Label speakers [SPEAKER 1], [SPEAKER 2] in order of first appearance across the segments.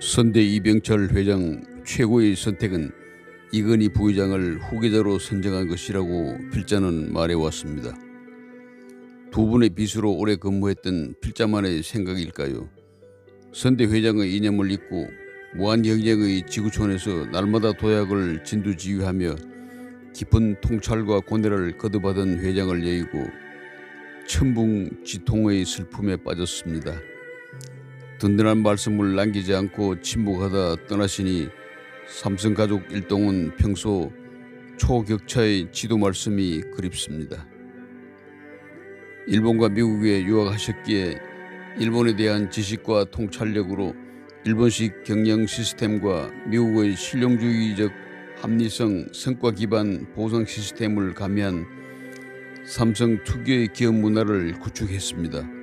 [SPEAKER 1] 선대 이병철 회장 최고의 선택은 이건희 부회장을 후계자로 선정한 것이라고 필자는 말해왔습니다. 두 분의 비서로 오래 근무했던 필자만의 생각일까요? 선대 회장의 이념을 잇고 무한경쟁의 지구촌에서 날마다 도약을 진두지휘하며 깊은 통찰과 고뇌를 거듭하던 회장을 여의고 천붕지통의 슬픔에 빠졌습니다. 든든한 말씀을 남기지 않고 침묵하다 떠나시니 삼성가족 일동은 평소 초격차의 지도 말씀이 그립습니다. 일본과 미국에 유학하셨기에 일본에 대한 지식과 통찰력으로 일본식 경영 시스템과 미국의 실용주의적 합리성 성과 기반 보상 시스템을 가미한 삼성 특유의 기업 문화를 구축했습니다.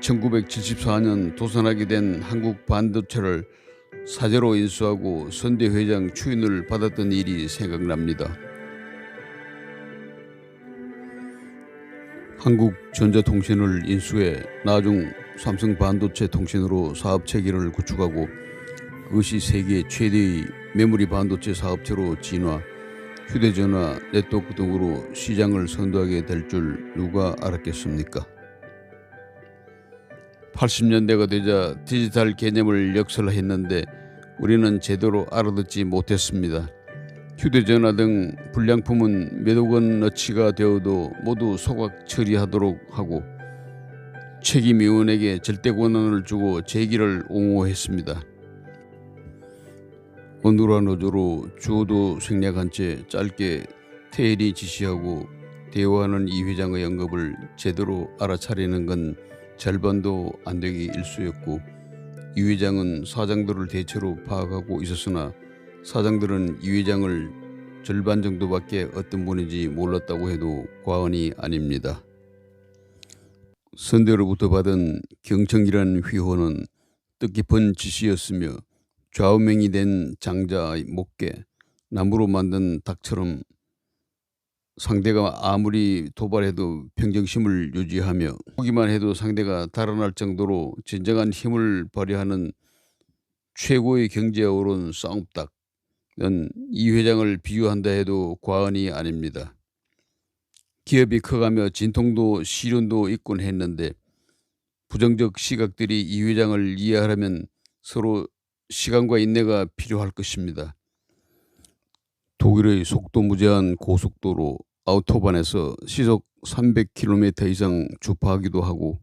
[SPEAKER 1] 1974년 도산하게 된 한국 반도체를 사제로 인수하고 선대 회장 추인을 받았던 일이 생각납니다. 한국전자통신을 인수해 나중 삼성반도체 통신으로 사업체계를 구축하고 그것이 세계 최대의 메모리 반도체 사업체로 진화, 휴대전화, 네트워크 등으로 시장을 선도하게 될 줄 누가 알았겠습니까? 80년대가 되자 디지털 개념을 역설했는데 우리는 제대로 알아듣지 못했습니다. 휴대전화 등 불량품은 몇억 원어치가 되어도 모두 소각 처리하도록 하고 책임위원에게 절대 권한을 주고 제기를 옹호했습니다. 어눌한 노조로 주어도 생략한 채 짧게 퇴일이 지시하고 대화하는 이 회장의 언급을 제대로 알아차리는 건 절반도 안 되기 일쑤였고 이 회장은 사장들을 대체로 파악하고 있었으나 사장들은 이 회장을 절반 정도밖에 어떤 분인지 몰랐다고 해도 과언이 아닙니다. 선대로부터 받은 경청이라는 휘호는 뜻깊은 지시였으며 좌우명이 된 장자의 목계, 나무로 만든 닭처럼 상대가 아무리 도발해도 평정심을 유지하며 보기만 해도 상대가 달아날 정도로 진정한 힘을 발휘하는 최고의 경지에 오른 싸움닭은 이 회장을 비유한다 해도 과언이 아닙니다. 기업이 커가며 진통도 시련도 있곤 했는데 부정적 시각들이 이 회장을 이해하려면 서로 시간과 인내가 필요할 것입니다. 독일의 속도 무제한 고속도로 아우토반에서 시속 300km 이상 주파하기도 하고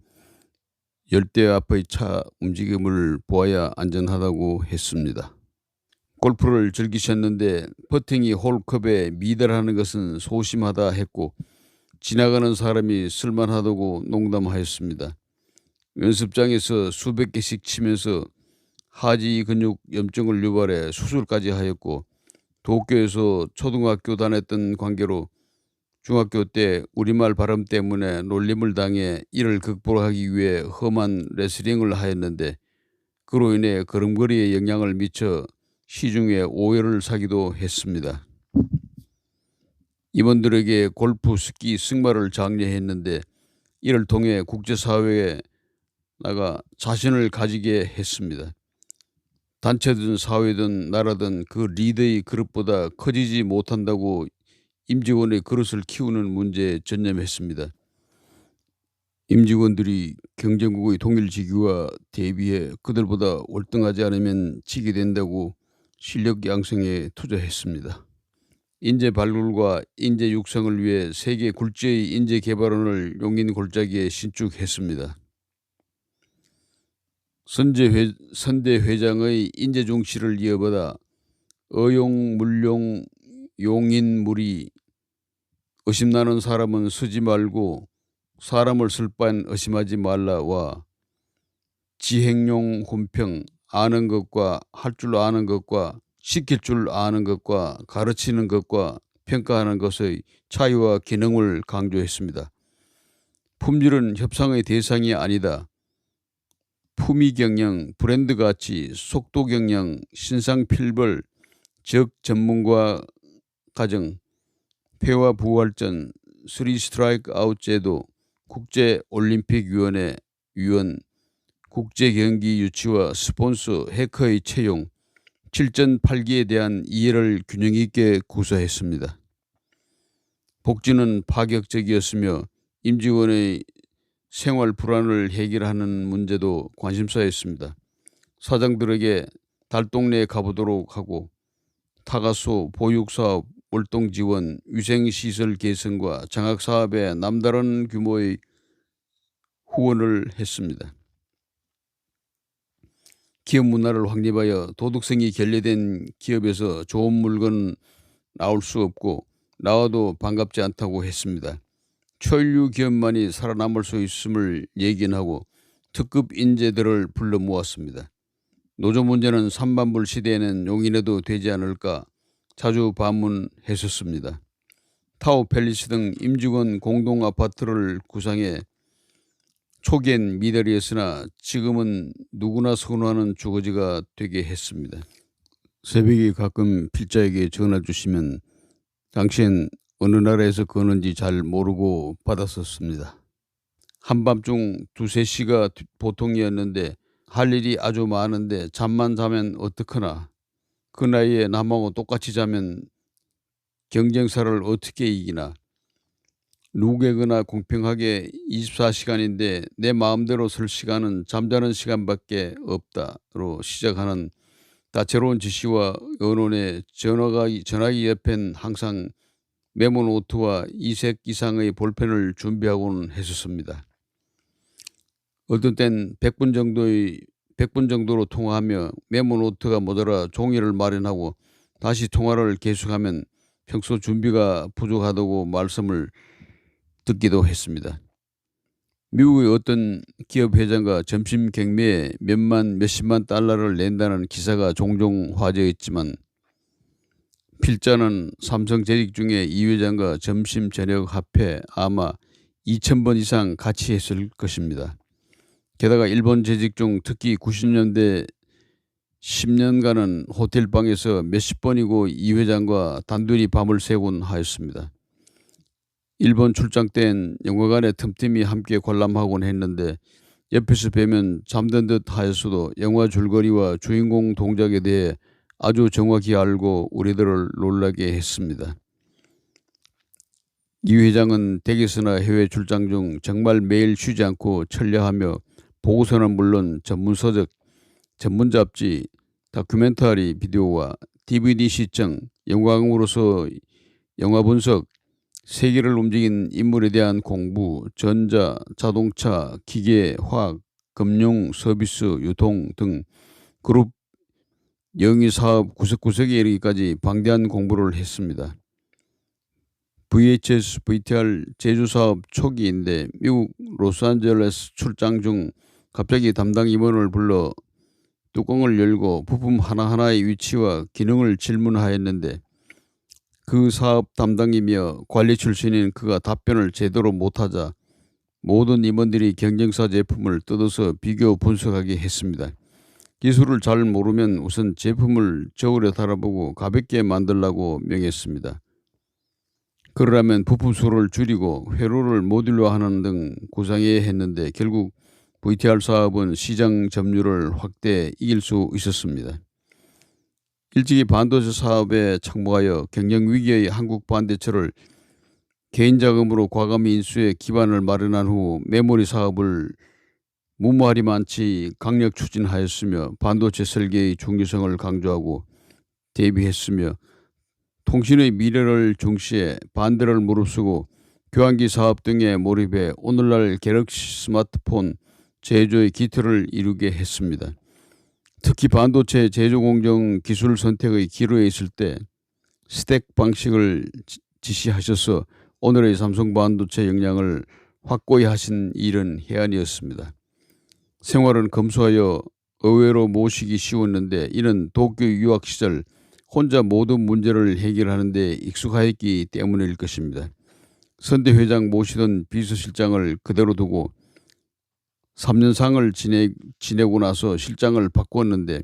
[SPEAKER 1] 열대 앞의 차 움직임을 보아야 안전하다고 했습니다. 골프를 즐기셨는데 퍼팅이 홀컵에 미달하는 것은 소심하다 했고 지나가는 사람이 쓸만하다고 농담하였습니다. 연습장에서 수백 개씩 치면서 하지 근육 염증을 유발해 수술까지 하였고 도쿄에서 초등학교 다녔던 관계로 중학교 때 우리말 발음 때문에 놀림을 당해 이를 극복하기 위해 험한 레슬링을 하였는데 그로 인해 걸음걸이에 영향을 미쳐 시중에 오해를 사기도 했습니다. 임원들에게 골프, 스키, 승마를 장려했는데 이를 통해 국제사회에 나가 자신을 가지게 했습니다. 단체든 사회든 나라든 그 리더의 그릇보다 커지지 못한다고 임직원의 그릇을 키우는 문제에 전념했습니다. 임직원들이 경쟁국의 동일지기와 대비해 그들보다 월등하지 않으면 지게 된다고 실력 양성에 투자했습니다. 인재 발굴과 인재 육성을 위해 세계 굴지의 인재 개발원을 용인 골짜기에 신축했습니다. 선대 회장의 인재 중시를 이어받아 어용, 물용, 용인물이 의심나는 사람은 쓰지 말고 사람을 쓸 바엔 의심하지 말라와 지행용 혼평, 아는 것과 할 줄 아는 것과 시킬 줄 아는 것과 가르치는 것과 평가하는 것의 차이와 기능을 강조했습니다. 품질은 협상의 대상이 아니다. 품위경영, 브랜드가치, 속도경영, 신상필벌, 적 전문가 과정, 폐화부활전, 3스트라이크 아웃 제도, 국제올림픽위원회 위원, 국제 경기 유치와 스폰서, 해커의 채용, 실전 8기에 대한 이해를 균형 있게 구사했습니다. 복지는 파격적이었으며 임직원의 생활 불안을 해결하는 문제도 관심사였습니다. 사장들에게 달동네에 가보도록 하고 타가소, 보육사업, 월동지원, 위생시설 개선과 장학사업에 남다른 규모의 후원을 했습니다. 기업 문화를 확립하여 도덕성이 결여된 기업에서 좋은 물건 나올 수 없고 나와도 반갑지 않다고 했습니다. 초일류 기업만이 살아남을 수 있음을 예견하고 특급 인재들을 불러 모았습니다. 노조 문제는 삼반불 시대에는 용인해도 되지 않을까 자주 반문했었습니다. 타워 팰리스 등 임직원 공동 아파트를 구상해 초기엔 미달이었으나 지금은 누구나 선호하는 주거지가 되게 했습니다. 새벽에 가끔 필자에게 전화 주시면 당시엔 어느 나라에서 거는지 잘 모르고 받았었습니다. 한밤중 2~3시가 보통이었는데 할 일이 아주 많은데 잠만 자면 어떡하나. 그 나이에 남하고 똑같이 자면 경쟁사를 어떻게 이기나. 누구에게나 공평하게 24시간인데 내 마음대로 설 시간은 잠자는 시간밖에 없다로 시작하는 다채로운 지시와 언론의 전화기 옆엔 항상 메모노트와 2색 이상의 볼펜을 준비하고는 했었습니다. 어떤 땐 100분 정도로 통화하며 메모노트가 모자라 종이를 마련하고 다시 통화를 계속하면 평소 준비가 부족하다고 말씀을 듣기도 했습니다. 미국의 어떤 기업 회장가 점심 경매에 몇십만 달러를 낸다는 기사가 종종 화제였지만 필자는 삼성 재직 중에 이 회장과 점심 저녁 합해 아마 2,000번 이상 같이 했을 것입니다. 게다가 일본 재직 중 특히 90년대 10년간은 호텔방에서 몇십 번이고 이 회장과 단둘이 밤을 새곤 하였습니다. 일본 출장 땐 영화관에 틈틈이 함께 관람하곤 했는데 옆에서 뵈면 잠든 듯 하였어도 영화 줄거리와 주인공 동작에 대해 아주 정확히 알고 우리들을 놀라게 했습니다. 이 회장은 댁에서나 해외 출장 중 정말 매일 쉬지 않고 천려하며 보고서는 물론 전문서적, 전문 잡지, 다큐멘터리 비디오와 DVD 시청, 영화음으로서 영화 분석, 세계를 움직인 인물에 대한 공부, 전자, 자동차, 기계, 화학, 금융, 서비스, 유통 등 그룹 영위 사업 구석구석에 이르기까지 방대한 공부를 했습니다. VHS, VTR 제조 사업 초기인데 미국 로스앤젤레스 출장 중 갑자기 담당 임원을 불러 뚜껑을 열고 부품 하나하나의 위치와 기능을 질문하였는데 그 사업 담당이며 관리 출신인 그가 답변을 제대로 못하자 모든 임원들이 경쟁사 제품을 뜯어서 비교 분석하게 했습니다. 기술을 잘 모르면 우선 제품을 저울에 달아보고 가볍게 만들라고 명했습니다. 그러려면 부품 수를 줄이고 회로를 모듈화하는 등 구상해야 했는데 결국 VTR 사업은 시장 점유율을 확대해 이길 수 있었습니다. 일찍이 반도체 사업에 착목하여 경영 위기의 한국 반도체를 개인 자금으로 과감히 인수해 기반을 마련한 후 메모리 사업을 무모하리만치 강력 추진하였으며 반도체 설계의 중요성을 강조하고 대비했으며 통신의 미래를 중시해 반대를 무릅쓰고 교환기 사업 등에 몰입해 오늘날 갤럭시 스마트폰 제조의 기틀을 이루게 했습니다. 특히 반도체 제조 공정 기술 선택의 기로에 있을 때 스택 방식을 지시하셔서 오늘의 삼성 반도체 역량을 확고히 하신 일은 해안이었습니다. 생활은 검소하여 의외로 모시기 쉬웠는데 이는 도쿄 유학 시절 혼자 모든 문제를 해결하는 데 익숙하였기 때문일 것입니다. 선대 회장 모시던 비서실장을 그대로 두고 3년상을 지내고 나서 실장을 바꾸었는데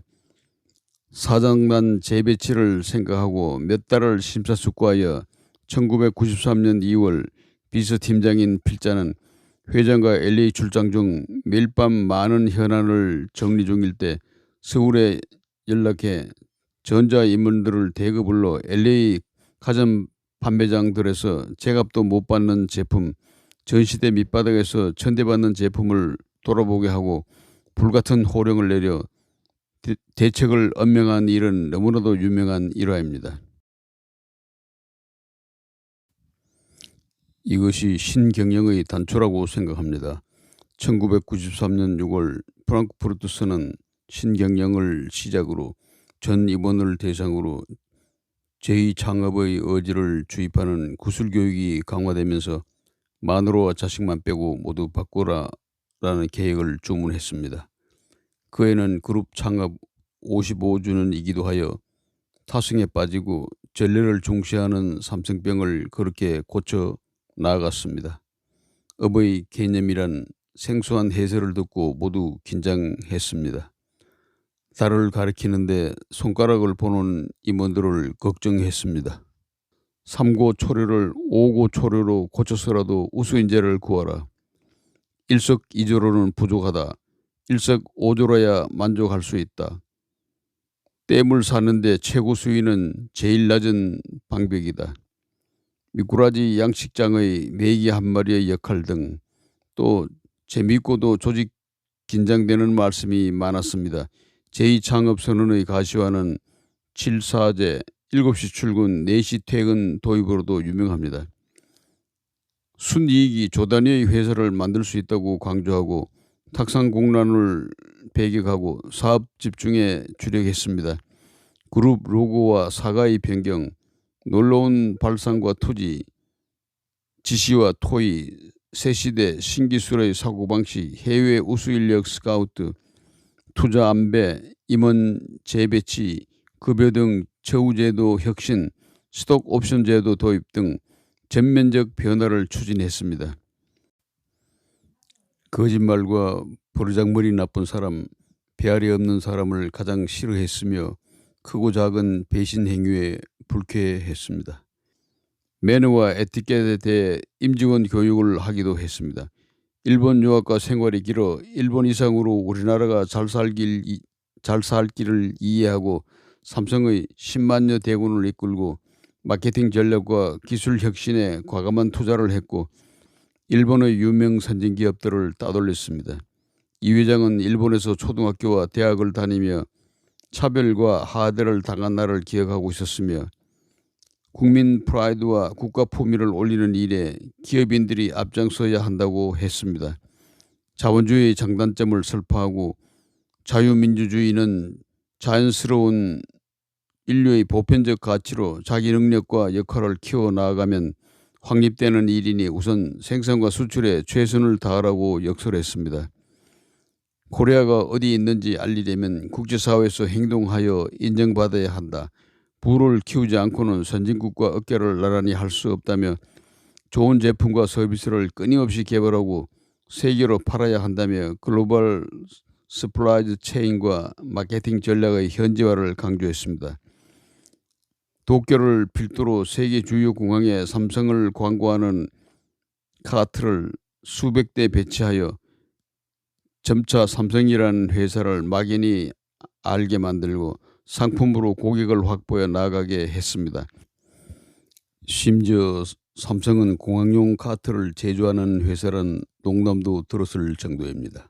[SPEAKER 1] 사장단 재배치를 생각하고 몇 달을 심사숙고하여 1993년 2월 비서팀장인 필자는 회장과 LA 출장 중 매일 밤 많은 현안을 정리 중일 때 서울에 연락해 전자인물들을 대거 불러 LA 가전 판매장들에서 제값도 못 받는 제품, 전시대 밑바닥에서 천대받는 제품을 돌아보게 하고 불같은 호령을 내려 대책을 언명한 일은 너무나도 유명한 일화입니다. 이것이 신경영의 단초라고 생각합니다. 1993년 6월 프랑크푸르트서는 신경영을 시작으로 전 임원을 대상으로 제2창업의 의지를 주입하는 구술교육이 강화되면서 마누라와 자식만 빼고 모두 바꾸라라는 계획을 주문했습니다. 그 해는 그룹 창업 55주년이기도 하여 타성에 빠지고 전례를 중시하는 삼성병을 그렇게 고쳐 나아갔습니다. 업의 개념이란 생소한 해설을 듣고 모두 긴장했습니다. 달을 가리키는데 손가락을 보는 임원들을 걱정했습니다. 삼고초려를 오고초려로 고쳐서라도 우수인재를 구하라. 일석이조로는 부족하다. 일석오조로야 만족할 수 있다. 댐을 사는데 최고 수위는 제일 낮은 방벽이다. 미꾸라지 양식장의 메기 한 마리의 역할 등 또 재미있고도 조직 긴장되는 말씀이 많았습니다. 제2창업선언의 가시화는 7사제 7시 출근 4시 퇴근 도입으로도 유명합니다. 순이익이 조단위의 회사를 만들 수 있다고 강조하고 탁상공란을 배격하고 사업 집중에 주력했습니다. 그룹 로고와 사과의 변경, 놀라운 발상과 투지, 지시와 토의, 새시대 신기술의 사고방식, 해외 우수인력 스카우트, 투자 안배, 임원 재배치, 급여 등 처우제도 혁신, 스톡옵션 제도 도입 등 전면적 변화를 추진했습니다. 거짓말과 버르장머리 나쁜 사람, 배알이 없는 사람을 가장 싫어했으며 크고 작은 배신 행위에 불쾌했습니다. 매너와 에티켓에 대해 임직원 교육을 하기도 했습니다. 일본 유학과 생활이 길어 일본 이상으로 우리나라가 잘 살 길을 이해하고 삼성의 10만여 대군을 이끌고 마케팅 전략과 기술 혁신에 과감한 투자를 했고 일본의 유명 선진 기업들을 따돌렸습니다. 이 회장은 일본에서 초등학교와 대학을 다니며 차별과 하대를 당한 날을 기억하고 있었으며 국민 프라이드와 국가 품위를 올리는 일에 기업인들이 앞장서야 한다고 했습니다. 자본주의의 장단점을 설파하고 자유민주주의는 자연스러운 인류의 보편적 가치로 자기 능력과 역할을 키워나가면 확립되는 일이니 우선 생산과 수출에 최선을 다하라고 역설했습니다. 코리아가 어디 있는지 알리려면 국제사회에서 행동하여 인정받아야 한다. 부를 키우지 않고는 선진국과 어깨를 나란히 할 수 없다며 좋은 제품과 서비스를 끊임없이 개발하고 세계로 팔아야 한다며 글로벌 서플라이 체인과 마케팅 전략의 현지화를 강조했습니다. 도쿄를 필두로 세계 주요 공항에 삼성을 광고하는 카트를 수백 대 배치하여 점차 삼성이라는 회사를 막연히 알게 만들고 상품으로 고객을 확보해 나가게 했습니다. 심지어 삼성은 공항용 카트를 제조하는 회사란 농담도 들었을 정도입니다.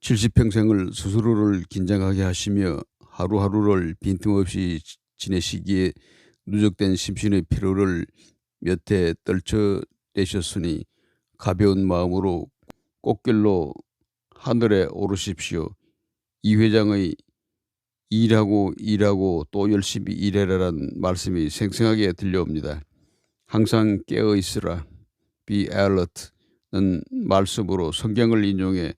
[SPEAKER 1] 70평생을 스스로를 긴장하게 하시며 하루하루를 빈틈없이 지내시기에 누적된 심신의 피로를 몇 해 떨쳐내셨으니 가벼운 마음으로 꽃길로 하늘에 오르십시오. 이 회장의 일하고 또 열심히 일해라란 말씀이 생생하게 들려옵니다. 항상 깨어 있으라. Be alert는 말씀으로 성경을 인용해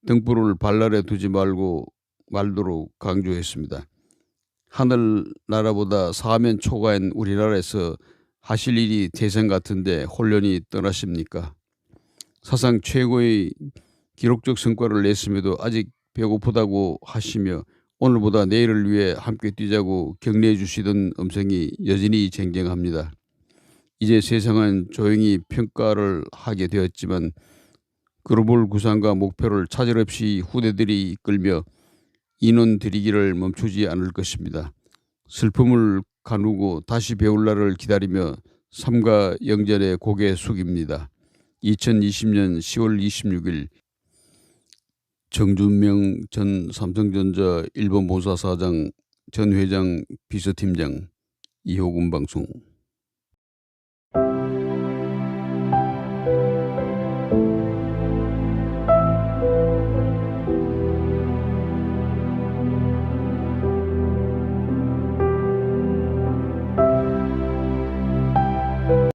[SPEAKER 1] 등불을 발날에 두지 말도록 강조했습니다. 하늘나라보다 사면 초과인 우리나라에서 하실 일이 대생 같은데 홀연히 떠나십니까? 사상 최고의 기록적 성과를 냈음에도 아직 배고프다고 하시며 오늘보다 내일을 위해 함께 뛰자고 격려해 주시던 음성이 여전히 쟁쟁합니다. 이제 세상은 조용히 평가를 하게 되었지만 글로벌 구상과 목표를 차질 없이 후대들이 이끌며 인원 들이기를 멈추지 않을 것입니다. 슬픔을 가누고 다시 배울 날을 기다리며 삶과 영전에 고개 숙입니다. 2020년 10월 26일 정준명 전 삼성전자 일본 본사 사장 전 회장 비서팀장 이호군 방송.